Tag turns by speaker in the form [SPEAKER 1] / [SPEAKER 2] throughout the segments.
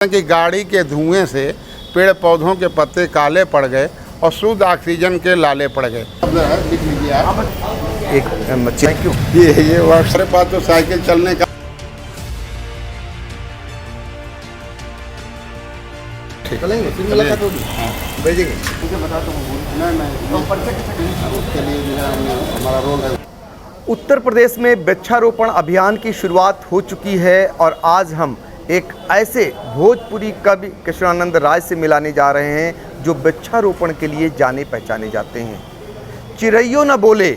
[SPEAKER 1] कि गाड़ी के धुएं से पेड़ पौधों के पत्ते काले पड़ गए और शुद्ध ऑक्सीजन के लाले पड़ गए। लिख लीजिए आप।
[SPEAKER 2] एक बच्चे क्यों
[SPEAKER 1] ये हमारे पास तो साइकिल चलने का
[SPEAKER 2] चलेंगे, फिर मुलाकात होगी। भेजेंगे
[SPEAKER 1] हमारा रोल है।
[SPEAKER 2] उत्तर प्रदेश में वृक्षारोपण अभियान की शुरुआत हो चुकी है और आज हम एक ऐसे भोजपुरी कवि कृष्णानंद राय से मिलाने जा रहे हैं जो वृक्षारोपण के लिए जाने पहचाने जाते हैं। चिड़ैयों न बोले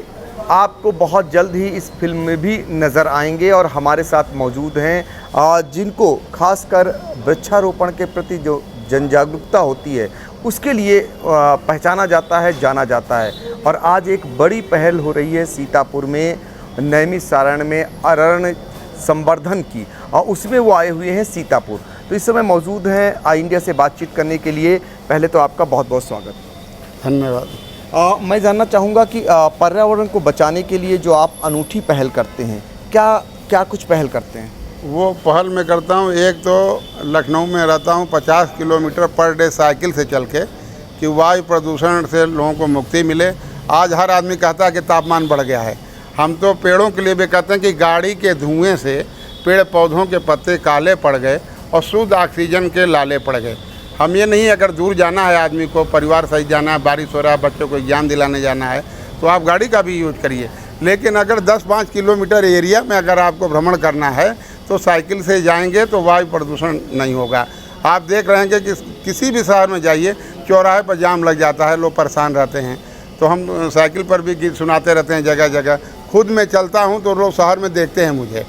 [SPEAKER 2] आपको बहुत जल्द ही इस फिल्म में भी नज़र आएंगे और हमारे साथ मौजूद हैं जिनको खासकर वृक्षारोपण के प्रति जो जन जागरूकता होती है उसके लिए पहचाना जाता है, जाना जाता है। और आज एक बड़ी पहल हो रही है सीतापुर में नैमिषारण्य में अरण्य संवर्धन की और उसमें वो आए हुए हैं सीतापुर। तो इस समय मौजूद हैं आई इंडिया से बातचीत करने के लिए। पहले तो आपका बहुत बहुत स्वागत।
[SPEAKER 1] धन्यवाद।
[SPEAKER 2] मैं जानना चाहूँगा कि पर्यावरण को बचाने के लिए जो आप अनूठी पहल करते हैं, क्या कुछ पहल करते हैं?
[SPEAKER 1] वो पहल मैं करता हूँ। एक तो लखनऊ में रहता हूँ, 50 किलोमीटर पर डे साइकिल से चल के कि वायु प्रदूषण से लोगों को मुक्ति मिले। आज हर आदमी कहता है कि तापमान बढ़ गया है। हम तो पेड़ों के लिए भी कहते हैं कि गाड़ी के धुएं से पेड़ पौधों के पत्ते काले पड़ गए और शुद्ध ऑक्सीजन के लाले पड़ गए। हम ये नहीं, अगर दूर जाना है आदमी को, परिवार सहित जाना है, बारिश हो रहा है, बच्चों को एग्जाम दिलाने जाना है, तो आप गाड़ी का भी यूज करिए। लेकिन अगर 10-5 किलोमीटर एरिया में अगर आपको भ्रमण करना है तो साइकिल से जाएंगे तो वायु प्रदूषण नहीं होगा। आप देख रहे हैं कि किसी भी शहर में जाइए, चौराहे पर जाम लग जाता है, लोग परेशान रहते हैं। तो हम साइकिल पर भी गीत सुनाते रहते हैं जगह जगह। खुद मैं चलता हूं तो लोग शहर में देखते हैं मुझे,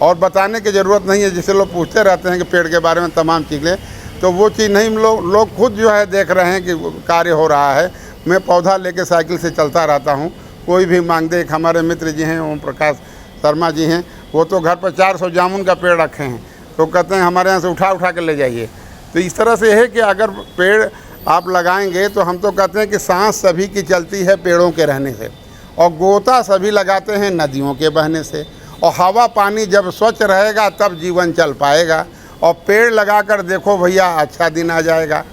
[SPEAKER 1] और बताने की ज़रूरत नहीं है। जिससे लोग पूछते रहते हैं कि पेड़ के बारे में तमाम चीज़ें, तो वो चीज़ नहीं, लोग खुद जो है देख रहे हैं कि कार्य हो रहा है। मैं पौधा लेके साइकिल से चलता रहता हूँ। कोई भी मांग दे। एक हमारे मित्र जी हैं, ओम प्रकाश शर्मा जी हैं, वो तो घर पर 400 जामुन का पेड़ रखे हैं, तो कहते हैं हमारे यहाँ से उठा कर ले जाइए। तो इस तरह से है कि अगर पेड़ आप लगाएंगे तो हम तो कहते हैं कि सांस सभी की चलती है पेड़ों के रहने से, और गोता सभी लगाते हैं नदियों के बहने से, और हवा पानी जब स्वच्छ रहेगा तब जीवन चल पाएगा। और पेड़ लगाकर देखो भैया, अच्छा दिन आ जाएगा।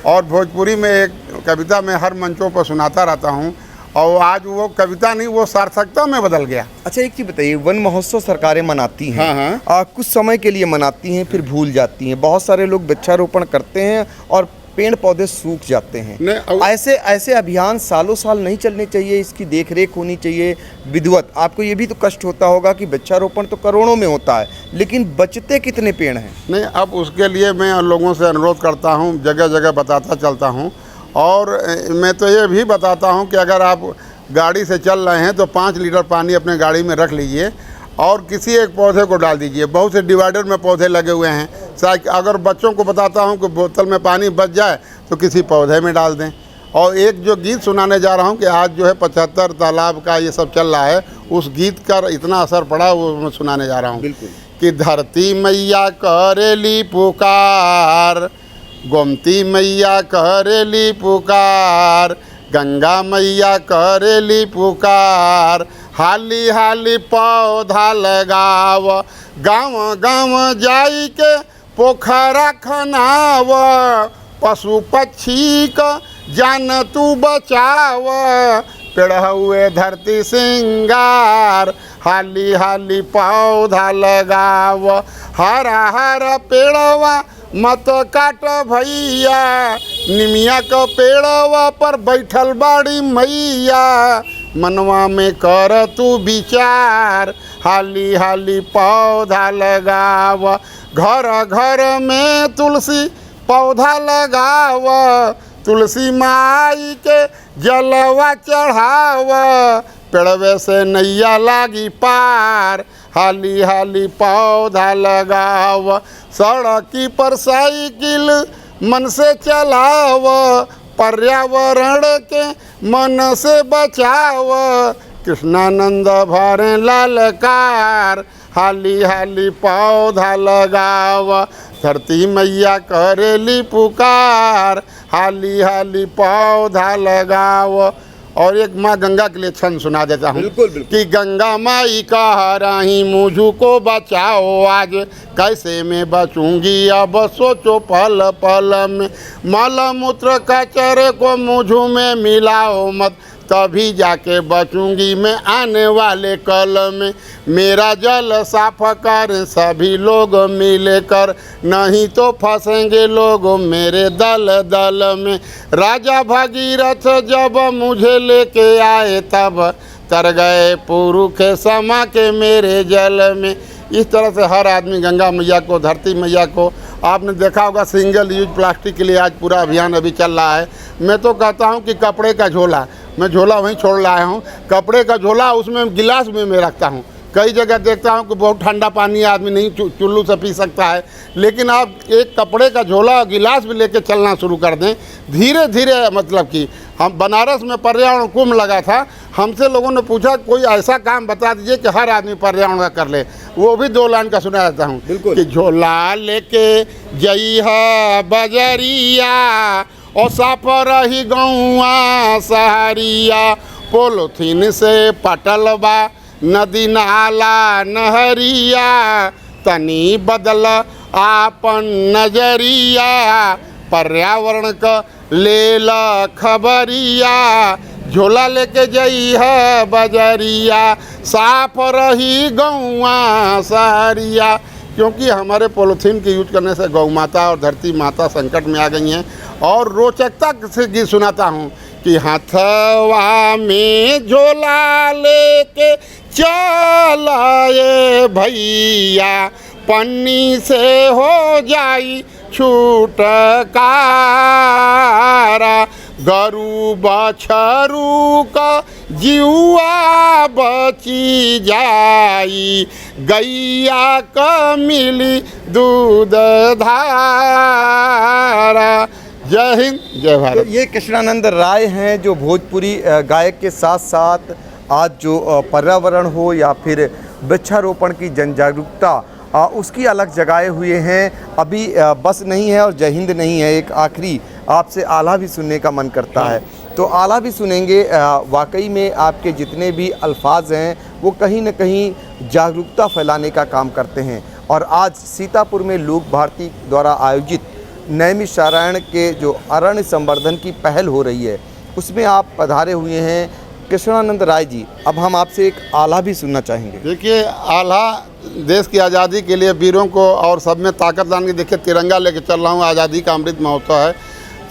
[SPEAKER 1] और भोजपुरी में एक कविता मैं हर मंचों पर सुनाता रहता हूँ, और आज वो कविता नहीं, वो सार्थकता में बदल गया।
[SPEAKER 2] अच्छा, एक चीज़ बताइए, वन महोत्सव सरकारें मनाती हैं।
[SPEAKER 1] हाँ।
[SPEAKER 2] कुछ समय के लिए मनाती हैं, फिर भूल जाती हैं। बहुत सारे लोग वृक्षारोपण करते हैं और पेड़ पौधे सूख जाते हैं। ऐसे अभियान सालों साल नहीं चलने चाहिए, इसकी देखरेख होनी चाहिए विधिवत। आपको ये भी तो कष्ट होता होगा कि वृक्षारोपण तो करोड़ों में होता है, लेकिन बचते कितने पेड़ हैं?
[SPEAKER 1] नहीं, अब उसके लिए मैं लोगों से अनुरोध करता हूँ, जगह जगह बताता चलता हूँ। और मैं तो ये भी बताता हूँ कि अगर आप गाड़ी से चल रहे हैं तो 5 लीटर पानी अपने गाड़ी में रख लीजिए और किसी एक पौधे को डाल दीजिए। बहुत से डिवाइडर में पौधे लगे हुए हैं। अगर बच्चों को बताता हूँ कि बोतल में पानी बच जाए तो किसी पौधे में डाल दें। और एक जो गीत सुनाने जा रहा हूँ कि आज जो है 75 तालाब का ये सब चल रहा है, उस गीत का इतना असर पड़ा, वो मैं सुनाने जा रहा हूँ।
[SPEAKER 2] बिल्कुल।
[SPEAKER 1] कि धरती मैया करेली पुकार, गोमती मैया करेली पुकार, गंगा मैया करेली पुकार, हाली हाली पौधा लगाव, गाँव गाँव जाई के पोखरा खनाव, पशु पक्षी का जान तू बचाव, पेड़ हुए धरती सिंगार, हाली हाली पौधा लगाव, हरा हरा पेड़वा मत काट भैया, निमिया का पेड़वा पर बैठल बाड़ी मैया, मनवा में कर तू विचार, हाली हाली पौधा लगाव, घर घर में तुलसी पौधा लगाव, तुलसी माई के जलवा चढ़ाव, पेड़वे से नैया लागी पार, हाली हाली पौधा लगाव, सड़की पर साइकिल मन से चलाव, पर्यावरण के मन से बचाव, कृष्णानंद भरे ललकार, हाली हाली पौधा लगाव, धरती मैया करेली पुकार, हाली हाली पौधा लगाव। और एक माँ गंगा के लिए छंद सुना देता हूँ।
[SPEAKER 2] बिल्कुल बिल्कुल।
[SPEAKER 1] कि गंगा माई कह रही मुझू को बचाओ, आज कैसे मैं बचूंगी अब सोचो पल पल में, मल मूत्र कचरे को मुझू में मिलाओ मत, तभी जाके बचूंगी मैं आने वाले कल में। मेरा जल साफ कर सभी लोग मिलकर, नहीं तो फंसेंगे लोग मेरे दल दल में। राजा भगीरथ जब मुझे लेके आए तब तर गए पुरुष समा के मेरे जल में। इस तरह से हर आदमी गंगा मैया को, धरती मैया को, आपने देखा होगा सिंगल यूज प्लास्टिक के लिए आज पूरा अभियान अभी चल रहा है। मैं तो कहता हूं कि कपड़े का झोला, मैं झोला वहीं छोड़ लाया हूं, कपड़े का झोला, उसमें गिलास में मैं रखता हूं। कई जगह देखता हूं कि बहुत ठंडा पानी आदमी नहीं चुल्लू से पी सकता है, लेकिन आप एक कपड़े का झोला और गिलास भी लेके चलना शुरू कर दें धीरे धीरे। मतलब कि हम बनारस में पर्यावरण कुंभ लगा था, हमसे लोगों ने पूछा कोई ऐसा काम बता दीजिए कि हर आदमी पर्यावरण का कर ले। वो भी 2 लाइन का सुना देता हूँ कि झोला लेके जई है बजरिया और साफ रही गौआ सहरिया, पोलोथीन से पटल बा नदी नाला नहरिया, तनी बदल आपन नजरिया, पर्यावरण का लेल खबरिया, झोला लेके जई है बजरिया, साफ रही गौआ सहरिया। क्योंकि हमारे पॉलीथीन के यूज करने से गौ माता और धरती माता संकट में आ गई हैं। और रोचकता से गीत सुनाता हूँ कि हथवा में झोला लेके चलाए भैया, पन्नी से हो जाई छुटकारा, गरु बछरू का जीवा बची जाई, गैया का मिली दूध धारा। जय हिंद, जय भारत।
[SPEAKER 2] तो ये कृष्णानंद राय हैं जो भोजपुरी गायक के साथ साथ आज जो पर्यावरण हो या फिर वृक्षारोपण की जन जागरूकता उसकी अलग जगाए हुए हैं। अभी बस नहीं है और जय हिंद नहीं है, एक आखिरी आपसे आला भी सुनने का मन करता है, तो आला भी सुनेंगे। वाकई में आपके जितने भी अल्फाज हैं वो कहीं न कहीं जागरूकता फैलाने का काम करते हैं। और आज सीतापुर में लोक भारती द्वारा आयोजित नैमिषारण्य के जो अरण्य संवर्धन की पहल हो रही है उसमें आप पधारे हुए हैं कृष्णानंद राय जी। अब हम आपसे एक आला भी सुनना चाहेंगे।
[SPEAKER 1] देखिए, आला देश की आज़ादी के लिए वीरों को और सब में ताकत लाने के, देखिए तिरंगा लेके चल रहा हूँ, आज़ादी का अमृत महोत्सव है,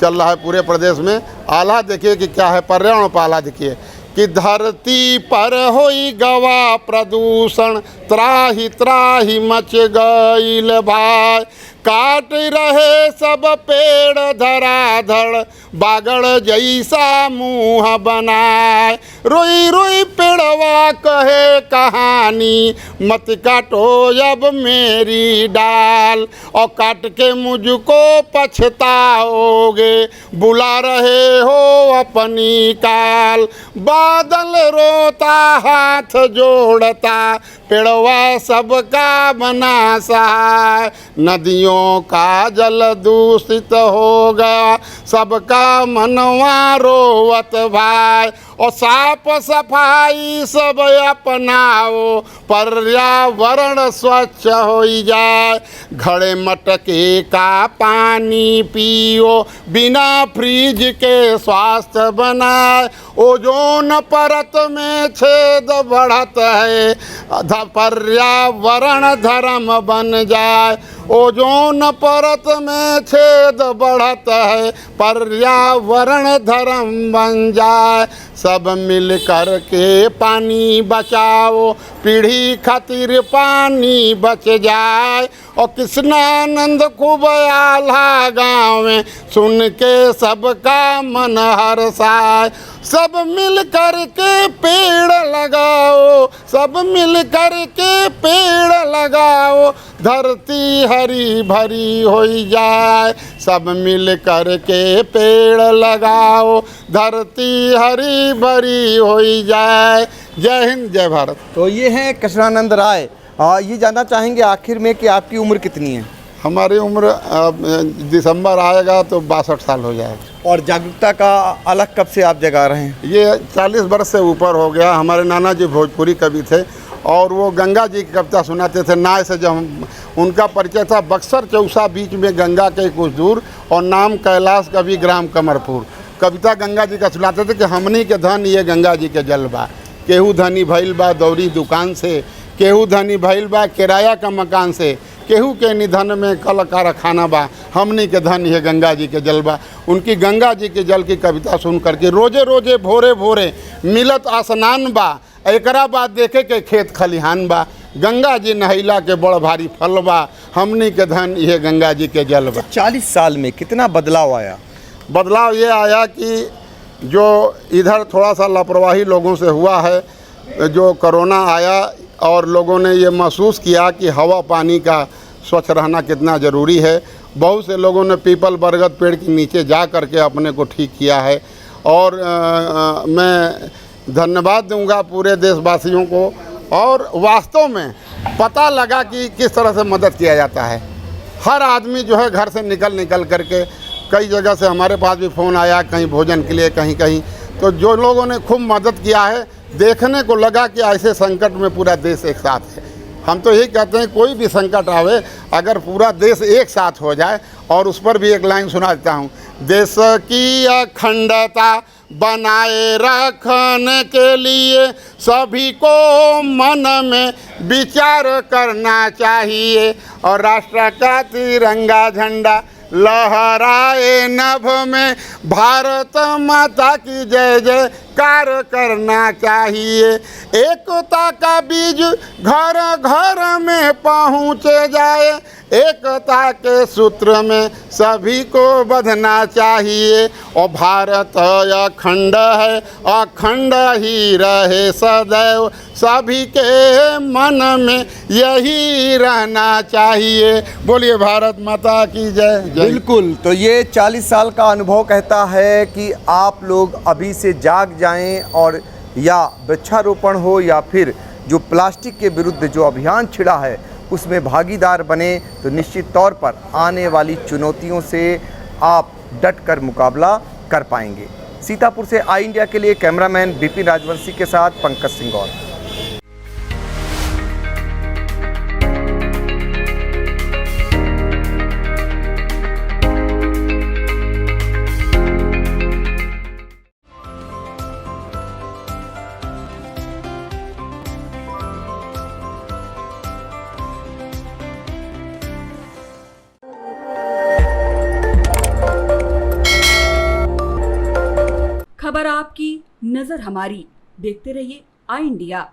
[SPEAKER 1] चल रहा है पूरे प्रदेश में। आला देखिए कि क्या है, पर्यावरण पर आला देखिए कि धरती पर होई गवा प्रदूषण, त्राही त्राही मच गईल भाई, काट रहे सब पेड़ धराधड़, बागड़ जैसा मुँह बनाए, रोई रोई पेड़वा कहे कहानी, मत काटो अब मेरी डाल, और काट के मुझको पछताओगे, बुला रहे हो अपनी काल। बादल रोता हाथ जोड़ता, पेड़वा सबका बना सहाय, नदियों का जल दूषित हो गया, सबका मनवा रोवत भाई, और साफ सफाई सब अपनाओ, पर्यावरण स्वच्छ हो जाए, घड़े मटके का पानी पियो, बिना फ्रिज के स्वास्थ्य बनाए, ओजोन परत में छेद बढ़त है, पर्यावरण धर्म बन जाए, ओजोन परत में छेद बढ़त है, पर्यावरण धर्म बन जाए, सब मिल कर के पानी बचाओ, पीढ़ी खातिर पानी बच जाए, और कृष्णानंद खूब आला गावे, सुन के सबका मन हर्षाए, सब मिल कर के पेड़ लगाओ, सब मिल कर के पेड़ लगाओ, धरती हरी भरी हो जाए, सब मिल कर के पेड़ लगाओ, धरती हरी भरी हो जाए। जय हिंद, जय भारत।
[SPEAKER 2] तो ये हैं कृष्णानंद राय ये जानना चाहेंगे आखिर में कि आपकी उम्र कितनी है
[SPEAKER 1] हमारी उम्र दिसंबर आएगा तो 62 साल हो जाएगा।
[SPEAKER 2] और जागरूकता का अलग कब से आप जगा रहे हैं?
[SPEAKER 1] ये 40 वर्ष से ऊपर हो गया। हमारे नाना जी भोजपुरी कवि थे और वो गंगा जी की कविता सुनाते थे। नाय से जब उनका परिचय था, बक्सर चौसा बीच में गंगा के कुछ दूर, और नाम कैलाश कवि ग्राम कमरपुर। कविता गंगा जी का सुनाते थे कि हमनी के धन ये गंगा जी के जल बा, केहू धनी भइल बा दौरी दुकान से, केहू धनी भइल बा किराया का मकान से, केहू के निधन में कल कारखाना बा, हमनी के धन ये गंगा जी के जल बा। उनकी गंगा जी के जल की कविता सुन करके रोजे रोजे भोरे भोरे मिलत आसनान बा, एकरा बाद देखे के खेत खलिहान बा, गंगा जी नहैला के बड़ भारी फल बा, हमनी के धन ये गंगा जी के जल बा।
[SPEAKER 2] 40 साल में कितना बदलाव आया?
[SPEAKER 1] बदलाव ये आया कि जो इधर थोड़ा सा लापरवाही लोगों से हुआ है, जो कोरोना आया और लोगों ने ये महसूस किया कि हवा पानी का स्वच्छ रहना कितना ज़रूरी है। बहुत से लोगों ने पीपल बरगद पेड़ के नीचे जा कर के अपने को ठीक किया है। और मैं धन्यवाद दूंगा पूरे देशवासियों को। और वास्तव में पता लगा कि किस तरह से मदद किया जाता है। हर आदमी जो है घर से निकल करके, कई जगह से हमारे पास भी फ़ोन आया, कहीं भोजन के लिए, कहीं कहीं, तो जो लोगों ने खूब मदद किया है, देखने को लगा कि ऐसे संकट में पूरा देश एक साथ है। हम तो यही कहते हैं कोई भी संकट आवे, अगर पूरा देश एक साथ हो जाए। और उस पर भी एक लाइन सुना देता हूँ, देश की अखंडता बनाए रखने के लिए सभी को मन में विचार करना चाहिए, और राष्ट्र का तिरंगा झंडा लहराए नभ में, भारत माता की जय जयकार करना चाहिए। एकता का बीज घर घर में पहुँचे जाए, एकता के सूत्र में सभी को बंधना चाहिए। और भारत अखंड है, अखंड ही रहे सदैव, सभी के मन में यही रहना चाहिए। बोलिए भारत माता की जय।
[SPEAKER 2] बिल्कुल। तो ये 40 साल का अनुभव कहता है कि आप लोग अभी से जाग जाएं, और या वृक्षारोपण हो या फिर जो प्लास्टिक के विरुद्ध जो अभियान छिड़ा है उसमें भागीदार बने, तो निश्चित तौर पर आने वाली चुनौतियों से आप डट कर मुकाबला कर पाएंगे। सीतापुर से आई इंडिया के लिए कैमरामैन बिपिन राजवंशी के साथ पंकज सिंह गौर।
[SPEAKER 3] खबर आपकी, नजर हमारी। देखते रहिए आई इंडिया।